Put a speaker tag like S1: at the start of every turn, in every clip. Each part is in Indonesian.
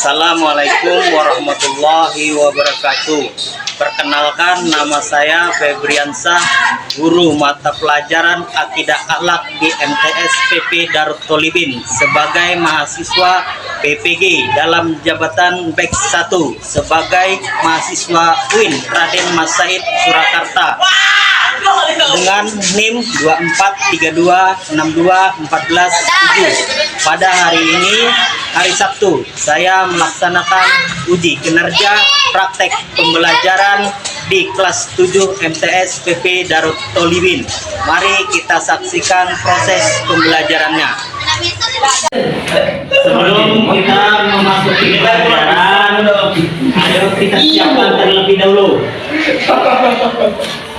S1: Assalamualaikum warahmatullahi wabarakatuh. Perkenalkan, nama saya Febriansah, guru mata pelajaran Akidah Akhlak di MTS PP Darut Tolibin sebagai mahasiswa PPG dalam jabatan BEK 1 sebagai mahasiswa UIN Raden Mas Said Surakarta dengan NIM 243262147. Pada hari ini, hari Sabtu, saya melaksanakan uji kinerja praktek pembelajaran di kelas 7 MTS PP Darut Tolibin. Mari kita saksikan proses pembelajarannya. Sebelum kita memasuki pelajaran, ayo kita siapkan terlebih dahulu.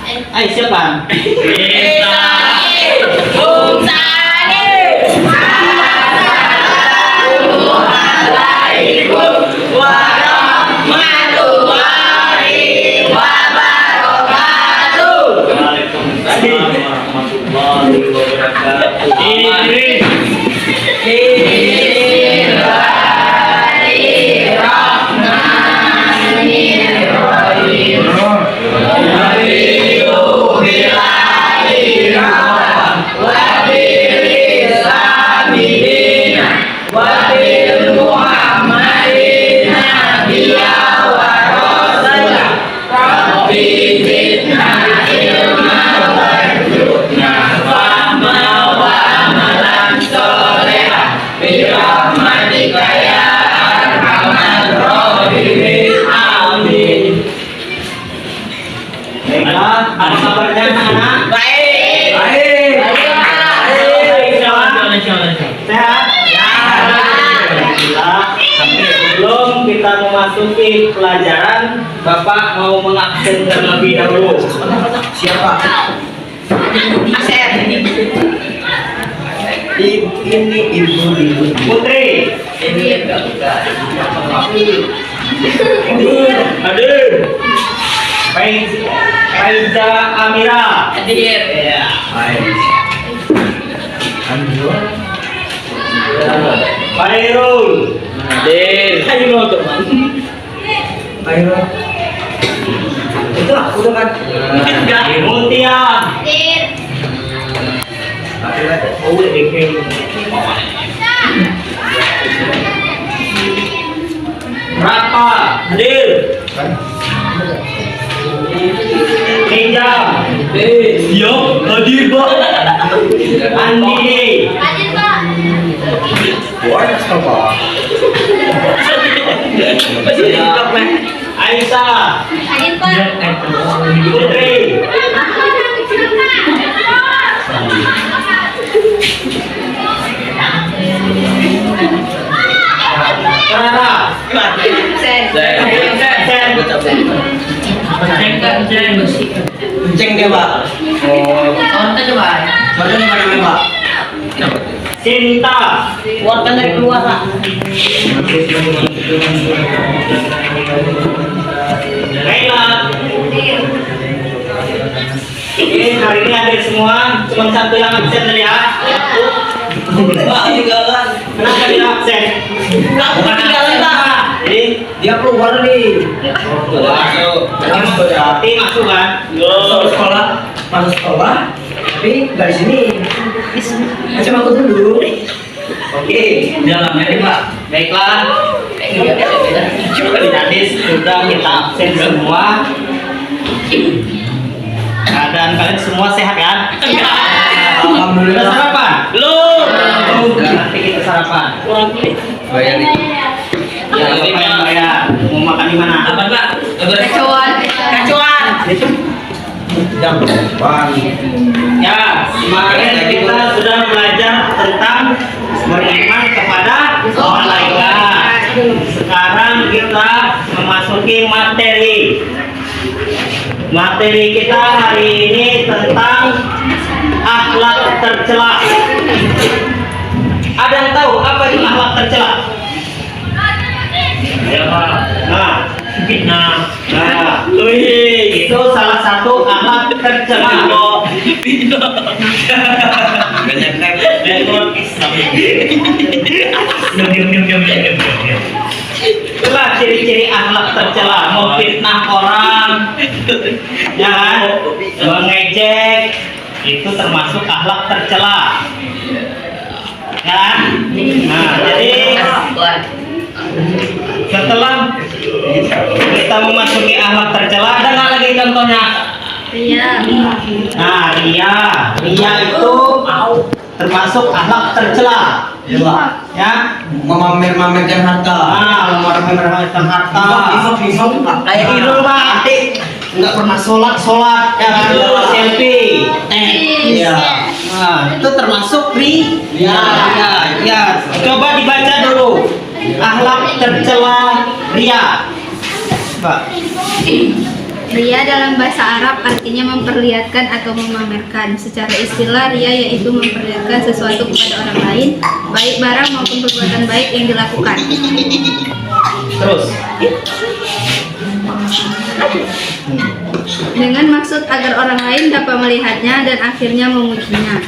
S1: Ayo siapa? Apa kabarnya anak-anak? Baik. Baik. Sehat? Ya. Alhamdulillah. Sebelum kita memasuki pelajaran, Bapak mau mengabsen terlebih dahulu. Siapa? Absen. Ini ibu Putri. Ini hadir. Faiza Amira. Hadir. Ya, baik. Fairul. Hadir. Fairul teman. Fairul. Itu aku udah kan. Mutia. Hadir. Oh, DK. Rapa. Hadir. Pinjam. Siap, hadir Pak. Andi. Hadir Pak. Buat apa? Aisyah. Hadir Pak. Putri. Clara. Ceng dia Pak. Contoh coba. Contoh mana Pak? Cinta. Keluarkan dari keluar Pak. Baiklah. Ini hari ini ada semua, cuma satu yang absen tadi ya. Pak tinggalan. Kenapa dia absen? Kamu tinggalan Pak. Jadi dia keluar nih. Berarti masuk kan? Masuk sekolah. Masuk sekolah. Tapi dari sini. Macam aku dulu. Oke, dalam ini Pak. Baiklah. Jadi sudah kita absen semua. Keadaan kalian semua sehat kan? Alhamdulillah. Kita sarapan? Belum. Nanti kita sarapan. Bayar nih. Ya, ini bayar. Mau makan di mana? Apa Pak? Kacuan. Kacuan. Jam depan. Ya, kemarin kita sudah belajar tentang beriman kepada malaikat. Sekarang kita memasuki materi. Materi kita hari ini tentang akhlak tercela. Ada yang tahu apa itu akhlak tercela? Ya Pak. Nah, itu salah satu akhlak tercela. Banyak kan? Itulah ciri-ciri akhlak tercela, memfitnah orang, ya kan? Mengejek, itu termasuk akhlak tercela. Ya kan? Nah, jadi setelah kita memasuki akhlak tercela, ada nggak lagi contohnya?
S2: Ria.
S1: Nah, ria itu termasuk akhlak tercela. Ya,
S3: memamer-mamerkan harta.
S1: memamer-mamerkan harta. Kayak
S3: Nah.
S1: Irul Pak, nggak pernah sholat ya kan? Selfie.
S3: Iya.
S1: Nah, itu termasuk ria. Ya. Coba dibaca dulu. Akhlak tercela ria. Pak.
S2: Ria dalam bahasa Arab artinya memperlihatkan atau memamerkan. Secara istilah ria yaitu memperlihatkan sesuatu kepada orang lain, baik barang maupun perbuatan baik yang dilakukan.
S1: Terus.
S2: Dengan maksud agar orang lain dapat melihatnya dan akhirnya memujinya.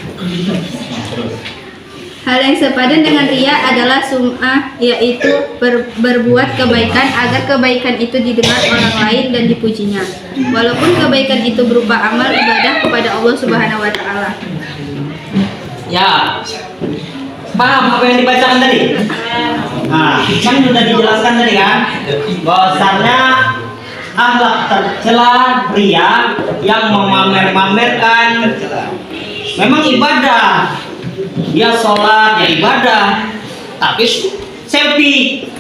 S2: Hal yang sepadan dengan ria adalah sum'ah, yaitu berbuat kebaikan agar kebaikan itu didengar orang lain dan dipujinya. Walaupun kebaikan itu berupa amal ibadah kepada Allah Subhanahu wa taala.
S1: Ya. Paham apa yang dibacakan tadi? Nah, kan sudah dijelaskan tadi kan, bahwasannya akhlak tercela ria yang memamer-mamerkan memang ibadah. Dia sholat, ya ibadah, tapi selfie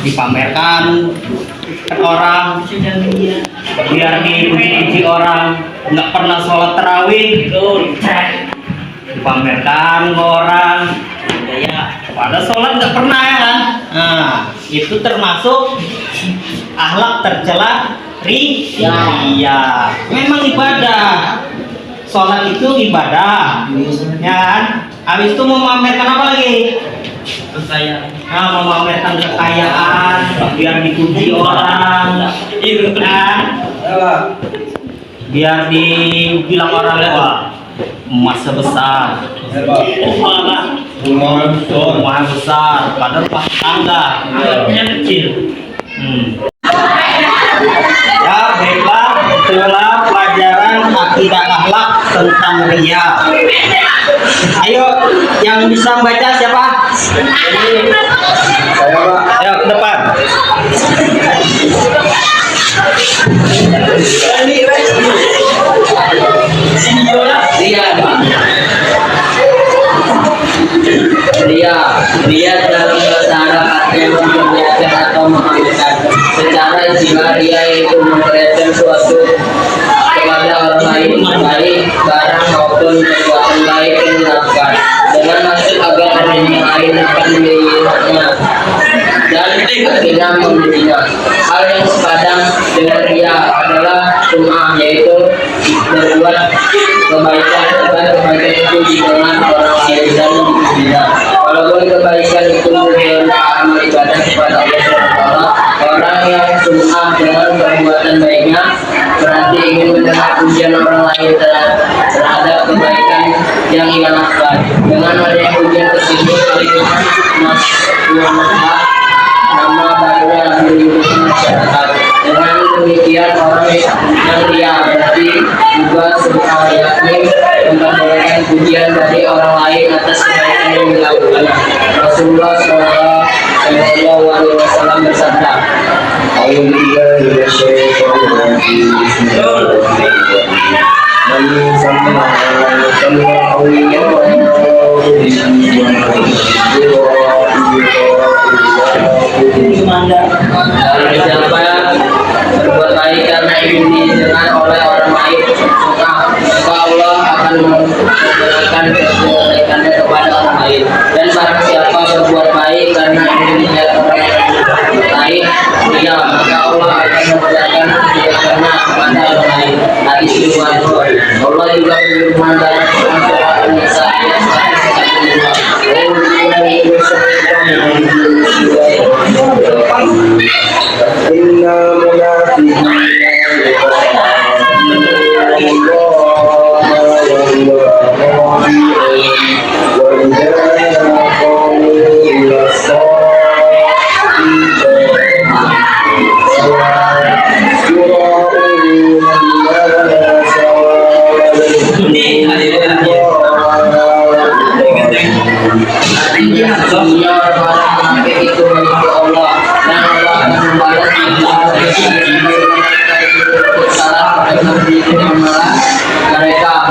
S1: dipamerkan ke orang biar dipuji-puji orang. Nggak pernah sholat tarawih dipamerkan ke orang, ya pada sholat nggak pernah ya kan. Nah, itu termasuk akhlak tercela ria. Memang ibadah, sholat itu ibadah, ya kan? Habis itu memamerkan apa lagi? Kekayaan. Nah, memamerkan kekayaan biar dipuji orang, kan? Biar dibilang orang wah emas sebesar, rumah besar, padahal pas tangga, kecil. Ya baiklah, itulah pelajaran akidah akhlak tentang ria. Ayo, yang bisa membaca siapa?
S3: Saya Pak.
S1: Ayo ke depan.
S4: Ria dalam bahasa Arab artinya memperlihatkan atau memamerkan. Secara istilah ria yaitu memperlihatkan suatu kepada orang lain, baik barang maupun perbuatan baik yang dilakukan, dengan maksud agar orang lain akan melihatnya dan akhirnya memujinya. Hal yang sepadan dengan ria adalah sum'ah, yaitu berbuat kebaikan agar kebaikan itu didengar orang lain dan dipujinya. Walaupun kebaikan itu berupa amal ibadah kepada Allah SWT, orang yang sum'ah dengan perbuatan baiknya berarti ingin mendengar pujian orang lain terhadap kebaikan yang ia lakukan. Dengan adanya pujian tersebut, nama barunya menunjukkan masyarakat. Dengan demikian orang yang ria berarti juga suka, yakni memperolehkan pujian dari orang lain atas kebaikan yang dilakukan. Rasulullah SAW bersabda, dan siapa berbuat baik karena ingin didengar oleh orang lain, maka Allah akan memberikan kebaikannya kepada orang lain. Dan barang siapa berbuat baik karena ingin dilihat orang lain, maka Allah akan memberikan kebaikannya kepada orang lain. Hadis riwayat Bukhari. Allah juga berfirman dalam Quran surat An-Nisa ayat 131.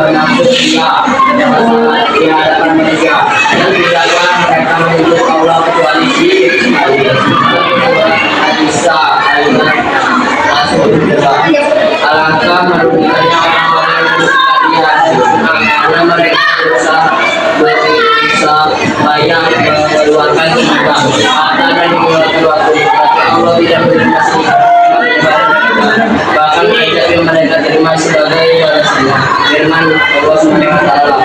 S4: bermaksud ria adalah salah di hadapan mereka, dan tidaklah mereka menyebut Allah kecuali syirik sekali. Al-Isa ayat Rasul kedua. Alangkah merugikannya orang-orang yang karena mereka berusaha banyak mengeluarkan tenaga, harta dan mengeluarkan waktu, tapi Allah tidak menerima bahkan ayat yang mereka terima sebagai balasannya. Firman Allah Subhanahu wa taala,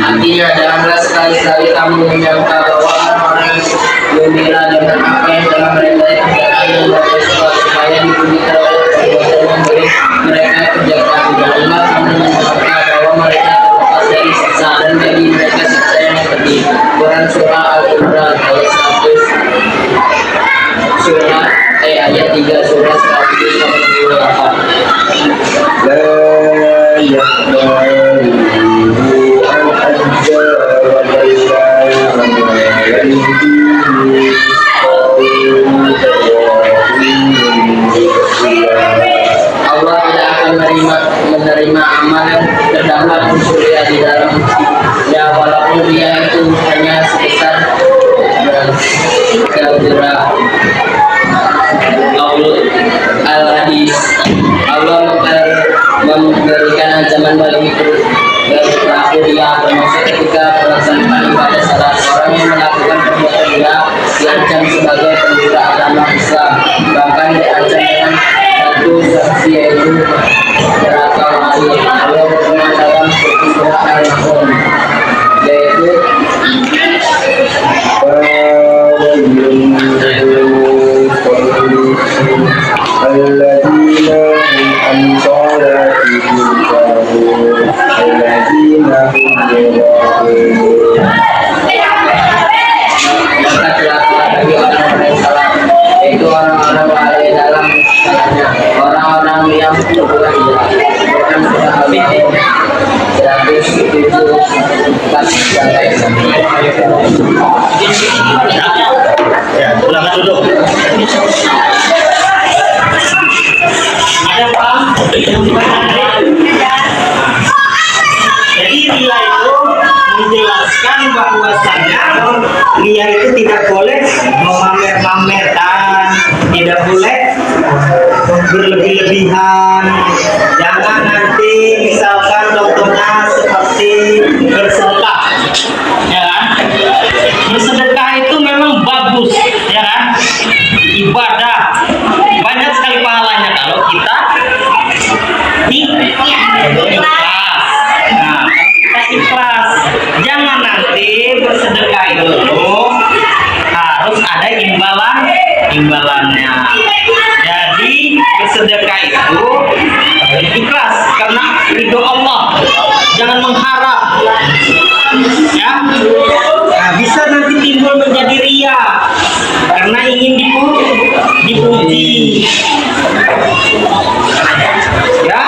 S4: artinya janganlah sekali-kali kamu menyangka bahwa orang-orang gembira dengan apa yang telah mereka kerjakan dan berdoa supaya dipuji terhadap perbuatan yang baik mereka kerjakan. Janganlah kamu menyangka bahwa mereka terlepas dari siksa, dan bagi mereka siksa yang pedih. Quran surah Al-Imran ayat 100 ayat 3 surah 128. Allah tidak akan menerima amal yang terdapat unsur ria di dalam ya, walaupun dia itu hanya sebesar kira Al-Hadis. Allah memberikan ancaman bagi pelaku ria, bermaksud ketika pelaksanaan ibadah salat, orang yang melakukan perbuatan ria diancam sebagai penista agama Islam, bahkan diancam dengan satu sanksi yaitu neraka mahir. Allah berfirman dalam surah Al-Maun, yaitu
S5: الذين هم عن صلاتهم ساهون الذين هم يراءون.
S4: maka celaka bagi orang-orang yang salah, yaitu orang-orang lalai dalam salahnya, orang-orang yang berbuat jahat. Bukan surah Al-Maun 174.
S1: Ya, silakan duduk. Ada Pak? Jadi ria itu menjelaskan bahwasanya ria itu tidak boleh memamer-pamerkan, tidak boleh berlebih-lebihan. Jangan nanti misalkan contohnya seperti bersedekah, ya kan? Bersedekah itu memang bagus, ya kan? Ibadah banyak sekali pahalanya kalau kita ikhlas. Nah, kita ikhlas. Jangan nanti bersedekah itu harus ada imbalannya. Jadi bersedekah itu ikhlas karena ridho Allah. Jangan mengharap. Ya. Nah, bisa nanti timbul menjadi ria karena ingin dipuji. Ya,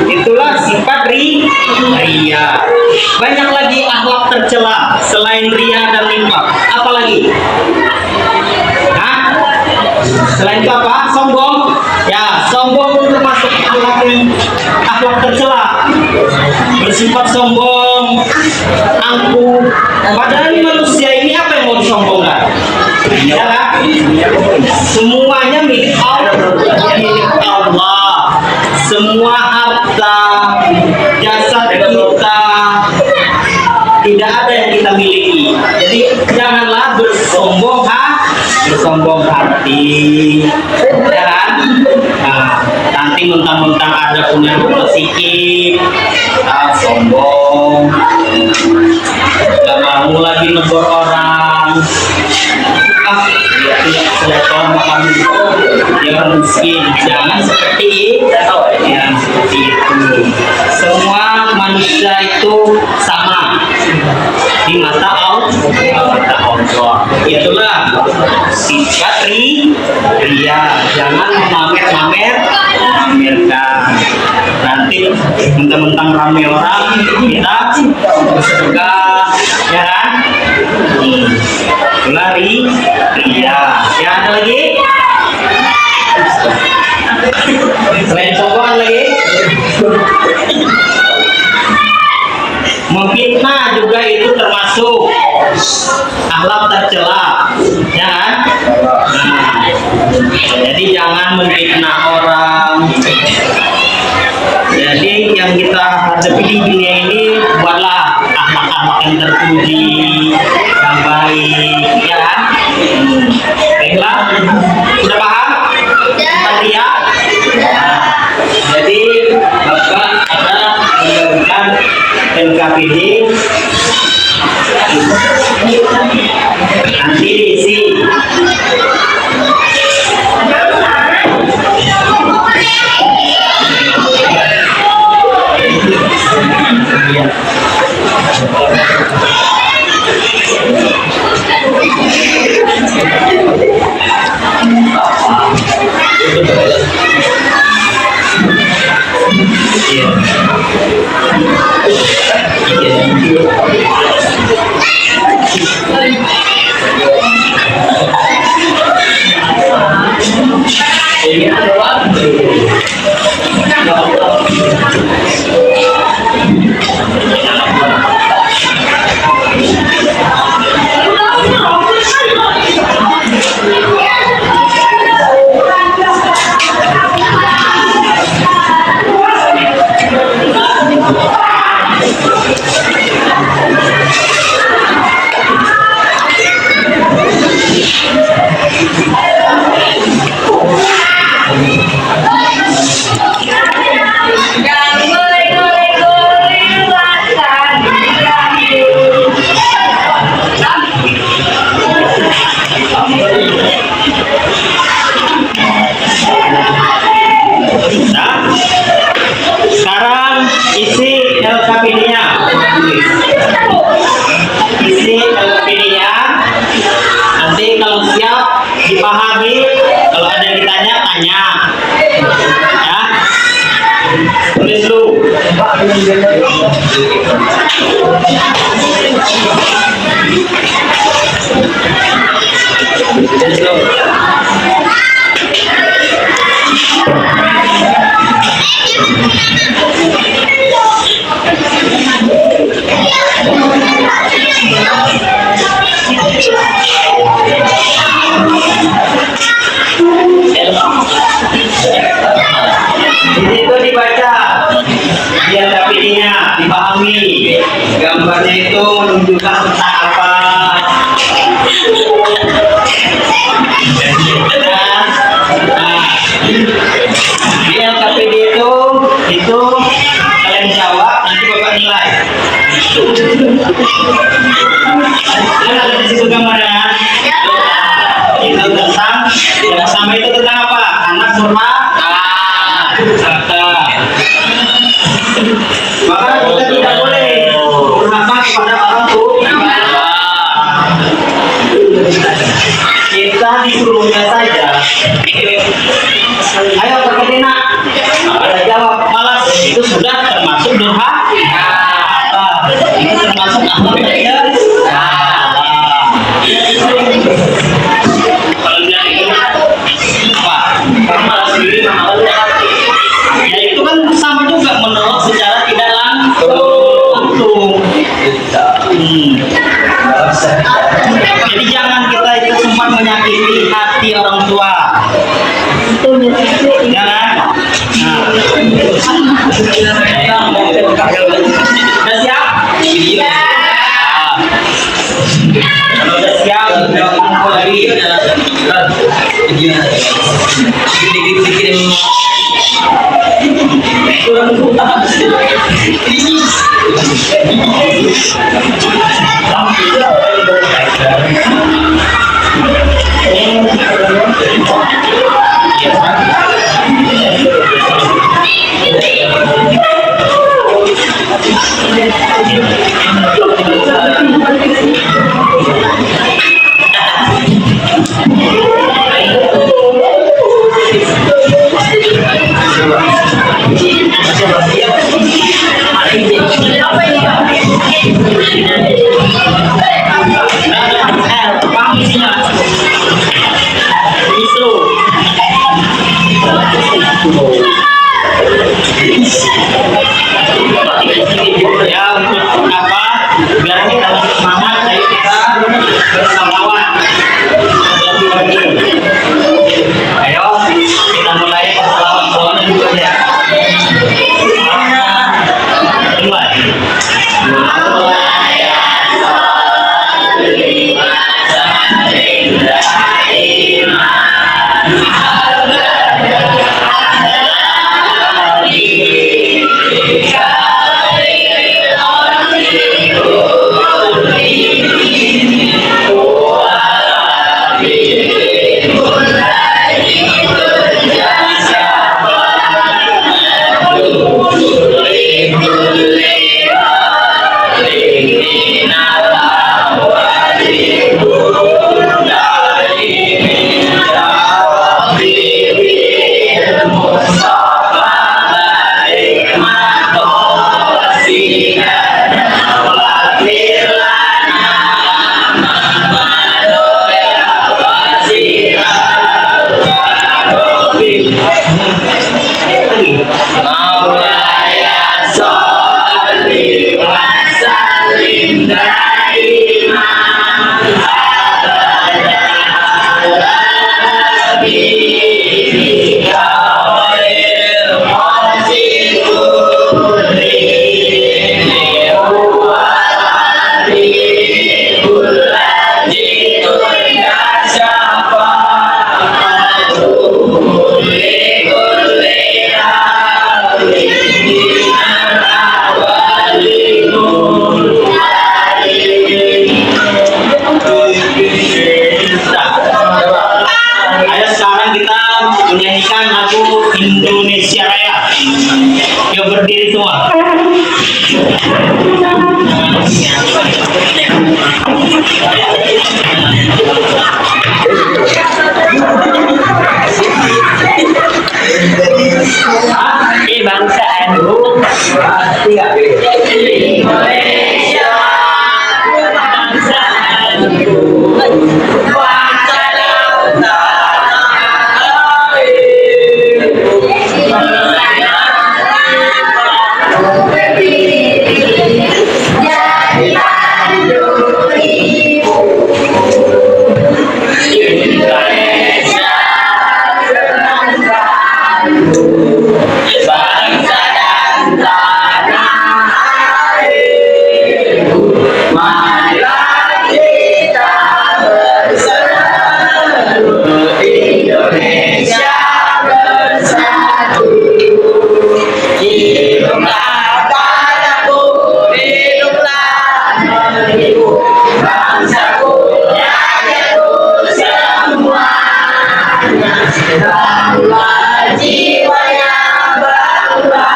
S1: itulah sifat ria. Banyak lagi akhlak tercela selain ria dan nifaq. Apalagi? Hah? Selain itu apa? Sombong. Ya, sombong itu masuk akhlak tercela. Bersifat sombong, angkuh. Padahal manusia ini apa yang mau disombongkan? Ya kan? Semuanya milik Allah. Semua harta, jasad kita, tidak ada yang kita miliki. Jadi janganlah bersombong hati, ya kan? Nah, nanti mentang-mentang ada punya sikit, sombong, gak mau lagi negor orang. Dia tidak selevel sama kami. dia orang miskin. Jangan seperti yang seperti itu. Semua manusia itu sama di mata Allah. Itulah sifat ria. Jangan memamerkan. Nanti mentang-mentang ramai orang kita surga, ya kan? Itulah ria. Ya, ada lagi? Selain sombong lagi? Memfitnah juga itu termasuk akhlak tercela, ya kan? Nah, jadi jangan memfitnah orang. Jadi yang kita hadapi di dunia ini buatlah akhlak-akhlak yang terpuji, yang baik, ya kan? Baiklah, sudah paham? Tentang ria? Nah, jadi Bapak ada membagikan LKPD nanti diisi. Sekarang isi LKPD-nya. Isi LKPD-nya. Nanti kalau siap dipahami, kalau ada yang ditanya, tanya. Ya. Tulis dulu. Tulis dulu. Di situ dibaca, biar KPD-nya dipahami. Gambarnya itu menunjukkan tentang apa. Nah, di LKPD itu kalian jawab, nanti Bapak nilai. Lihat ada di situ gambarnya. Itu tentang yang sama itu tentang apa? Anak durhaka. Maka kita tidak boleh durhaka kepada orang tua. Kita disuruhnya saja. Ayo berkenan. Ada jawab malas itu sudah termasuk durhaka. Itu termasuk akhlak tercela. Kalau dia itu apa? Karena malas diri, ya itu kan sama juga menolak secara tidak langsung. Jadi jangan kita itu sempat menyakiti hati orang tua. Ya kan? Nah. Udah siap? Iya. Kalau udah siap, udah kumpul lagi. Iya. Ya, untuk apa? Biar kita lebih semangat, ayo kita bersalawat lebih lagi. Ayo kita mulai bersalawat dulu ya. Duluan. Ayo sekarang kita menyanyikan lagu Indonesia Raya. Yuk berdiri semua.
S4: Kebangsaan Indonesia, bangsaanku, bangsa dan tanah airku, Indonesia, bangsa dan tanah airku, marilah kita bersatu, Indonesia bersatu. Hiduplah tanahku, hiduplah negeriku, bangsaku, rakyatku semuanya. Bangga jiwanya, bangga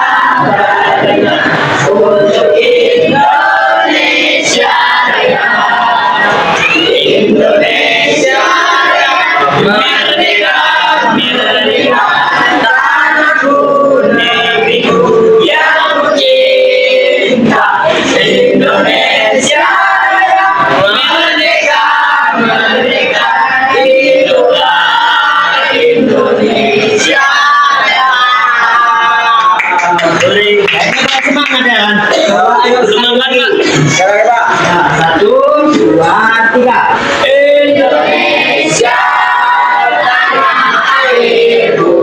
S4: badannya, untuk Indonesia Raya. Indonesia Raya, merdeka, merdeka, tanahku, negeriku yang ku cinta. Indonesia Raya, merdeka, merdeka, hiduplah Indonesia Raya.
S1: Semangat ya kan? Semangat Pak.
S3: Satu, dua, tiga.
S4: Indonesia tanah airku,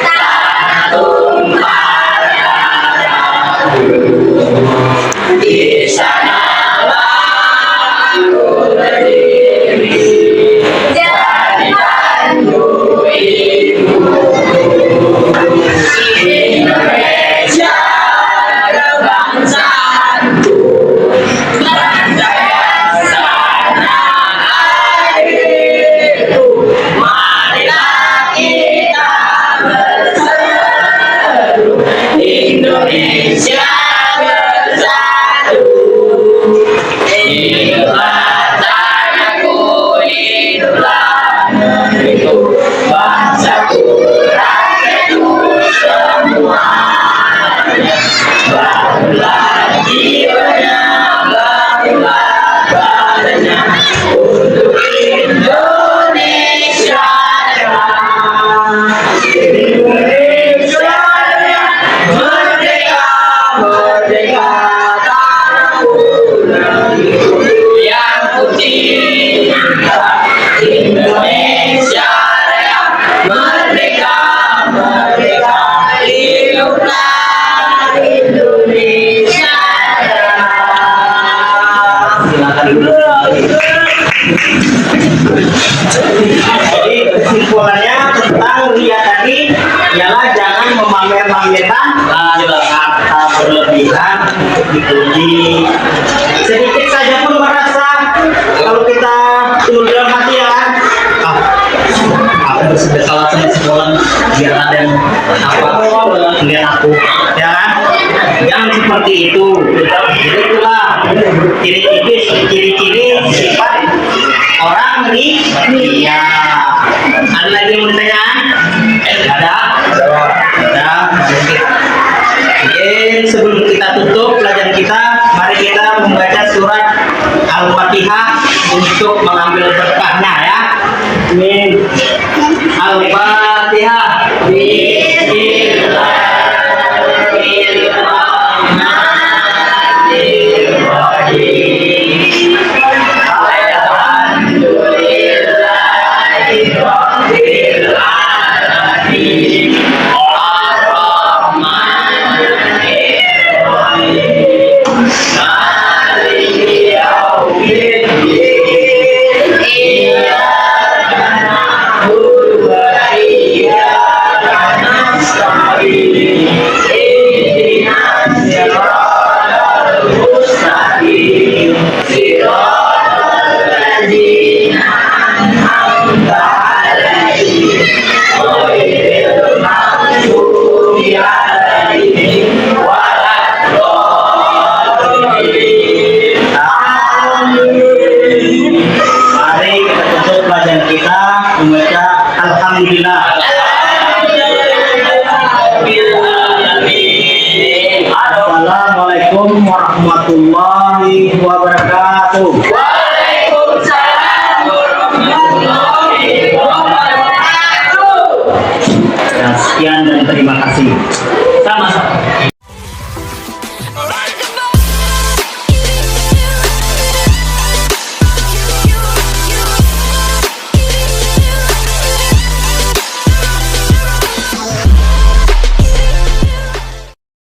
S4: tanah tumpah darahku. Di sanalah aku berdiri, jadi tandu ibu. Indonesia kebangsaanku, bangsa dan tanah airku, marilah kita bersatu, Indonesia bersatu. Hiduplah tanahku, hiduplah negeriku, bangsaku,
S1: ria tadi ialah jangan memamer-mamerkan harta berlebihan untuk dipuji. Sedikit saja pun merasa kalau kita tulus dalam hati ya kan, aku bersedekah sama sekolah biar ada yang melihat aku, ya kan? Jangan seperti itu. Jadi itulah ciri-ciri sifat orang ria. Ada lagi yang mau ditanya? Ada? Ada. Oke, sebelum kita tutup pelajaran kita, mari kita membaca surat Al-Fatihah untuk mengambil berkahnya ya. Amin. Al-Fatihah. Mari kita tutup pelajaran kita membaca Alhamdulillah. Assalamualaikum warahmatullahi wabarakatuh.
S4: Waalaikumsalam warahmatullahi wabarakatuh.
S1: Sekian dan terima kasih.